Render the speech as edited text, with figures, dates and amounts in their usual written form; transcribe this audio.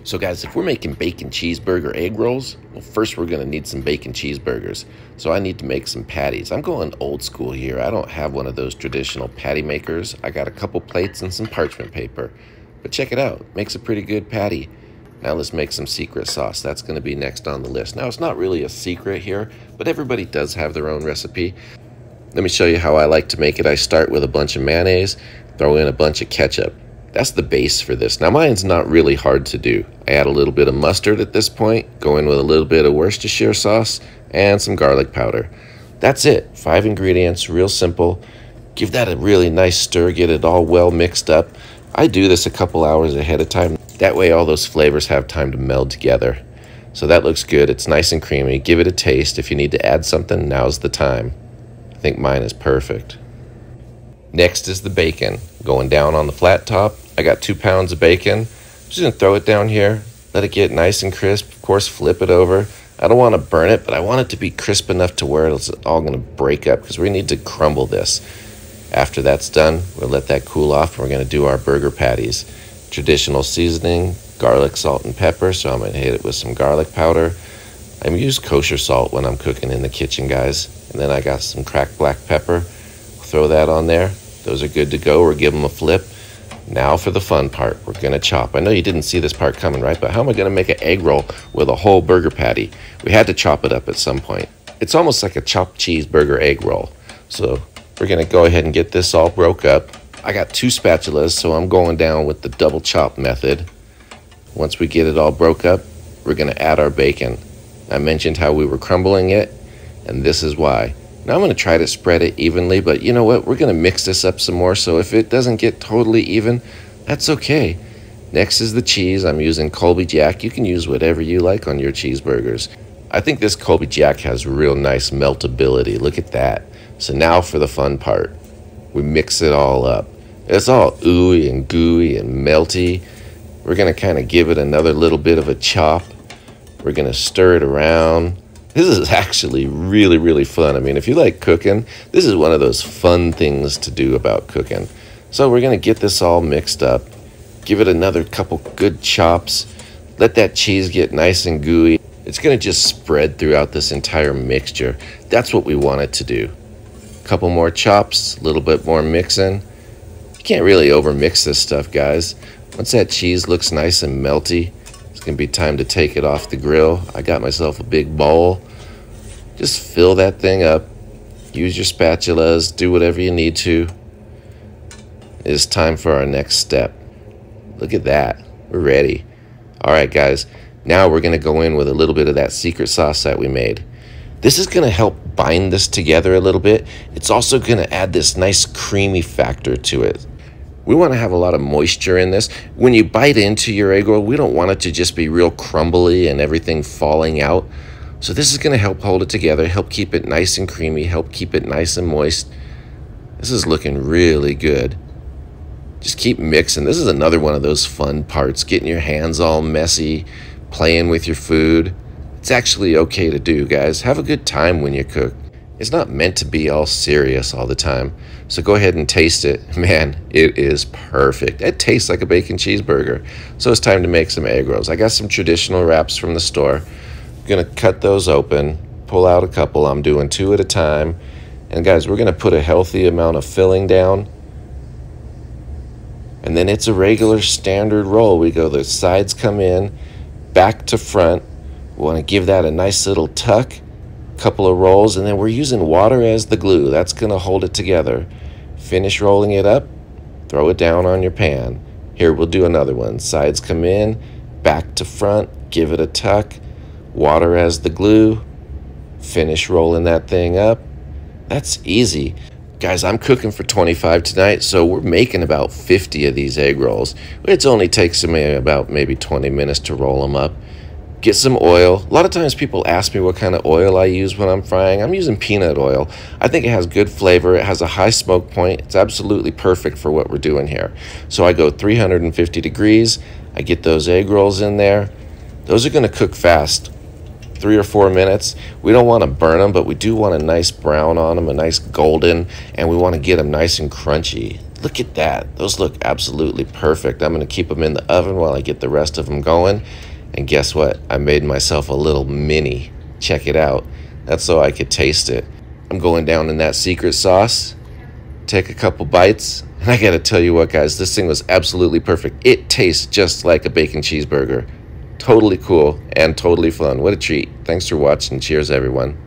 So guys, if we're making bacon cheeseburger egg rolls, well, first we're going to need some bacon cheeseburgers. So I need to make some patties. I'm going old school here. I don't have one of those traditional patty makers. I got a couple plates and some parchment paper. But check it out. Makes a pretty good patty. Now let's make some secret sauce. That's going to be next on the list. Now it's not really a secret here, but everybody does have their own recipe. Let me show you how I like to make it. I start with a bunch of mayonnaise, throw in a bunch of ketchup. That's the base for this. Now mine's not really hard to do. I add a little bit of mustard at this point, go in with a little bit of Worcestershire sauce and some garlic powder. That's it. 5 ingredients, real simple. Give that a really nice stir, get it all well mixed up. I do this a couple hours ahead of time. That way all those flavors have time to meld together. So that looks good. It's nice and creamy. Give it a taste. If you need to add something, now's the time. I think mine is perfect. Next is the bacon. Going down on the flat top, I got 2 pounds of bacon. I'm just going to throw it down here, let it get nice and crisp. Of course, flip it over. I don't want to burn it, but I want it to be crisp enough to where it's all going to break up because we need to crumble this. After that's done, we'll let that cool off and we're going to do our burger patties. Traditional seasoning, garlic, salt, and pepper, so I'm going to hit it with some garlic powder. I use kosher salt when I'm cooking in the kitchen, guys. And then I got some cracked black pepper. Throw that on there. Those are good to go. We'll give them a flip. Now for the fun part. We're going to chop. I know you didn't see this part coming, right? But how am I going to make an egg roll with a whole burger patty? We had to chop it up at some point. It's almost like a chopped cheeseburger egg roll. So we're going to go ahead and get this all broke up. I got 2 spatulas, so I'm going down with the double chop method. Once we get it all broke up, we're going to add our bacon. I mentioned how we were crumbling it, and this is why. Now I'm going to try to spread it evenly, but you know what? We're going to mix this up some more, so if it doesn't get totally even, that's okay. Next is the cheese. I'm using Colby Jack. You can use whatever you like on your cheeseburgers. I think this Colby Jack has real nice meltability. Look at that. So now for the fun part. We mix it all up. It's all ooey and gooey and melty. We're going to kind of give it another little bit of a chop. We're going to stir it around. This is actually really, really fun. I mean, if you like cooking, this is one of those fun things to do about cooking. So we're going to get this all mixed up. Give it another couple good chops. Let that cheese get nice and gooey. It's going to just spread throughout this entire mixture. That's what we want it to do. Couple more chops, a little bit more mixing. You can't really overmix this stuff, guys. Once that cheese looks nice and melty, it's gonna be time to take it off the grill. I got myself a big bowl. Just fill that thing up. Use your spatulas, do whatever you need to. It's time for our next step. Look at that, we're ready. All right, guys, now we're gonna go in with a little bit of that secret sauce that we made. This is going to help bind this together a little bit. It's also going to add this nice creamy factor to it. We want to have a lot of moisture in this. When you bite into your egg roll, we don't want it to just be real crumbly and everything falling out. So this is going to help hold it together, help keep it nice and creamy, help keep it nice and moist. This is looking really good. Just keep mixing. This is another one of those fun parts, getting your hands all messy, playing with your food. It's actually okay to do, guys. Have a good time when you cook. It's not meant to be all serious all the time. So go ahead and taste it. Man, it is perfect. It tastes like a bacon cheeseburger. So it's time to make some egg rolls. I got some traditional wraps from the store. I'm gonna cut those open, pull out a couple. I'm doing 2 at a time. And guys, we're gonna put a healthy amount of filling down. And then it's a regular standard roll. We go, the sides come in, back to front. We want to give that a nice little tuck, couple of rolls, and then we're using water as the glue. That's going to hold it together. Finish rolling it up, throw it down on your pan. Here, we'll do another one. Sides come in, back to front, give it a tuck, water as the glue, finish rolling that thing up. That's easy. Guys, I'm cooking for 25 tonight, so we're making about 50 of these egg rolls. It only takes me about maybe 20 minutes to roll them up. Get some oil. A lot of times people ask me what kind of oil I use when I'm frying. I'm using peanut oil. I think it has good flavor. It has a high smoke point. It's absolutely perfect for what we're doing here. So I go 350 degrees. I get those egg rolls in there. Those are going to cook fast. 3 or 4 minutes. We don't want to burn them, but we do want a nice brown on them, a nice golden, and we want to get them nice and crunchy. Look at that. Those look absolutely perfect. I'm going to keep them in the oven while I get the rest of them going. And guess what? I made myself a little mini. Check it out. That's so I could taste it. I'm going down in that secret sauce. Take a couple bites. And I got to tell you what, guys, this thing was absolutely perfect. It tastes just like a bacon cheeseburger. Totally cool and totally fun. What a treat. Thanks for watching. Cheers, everyone.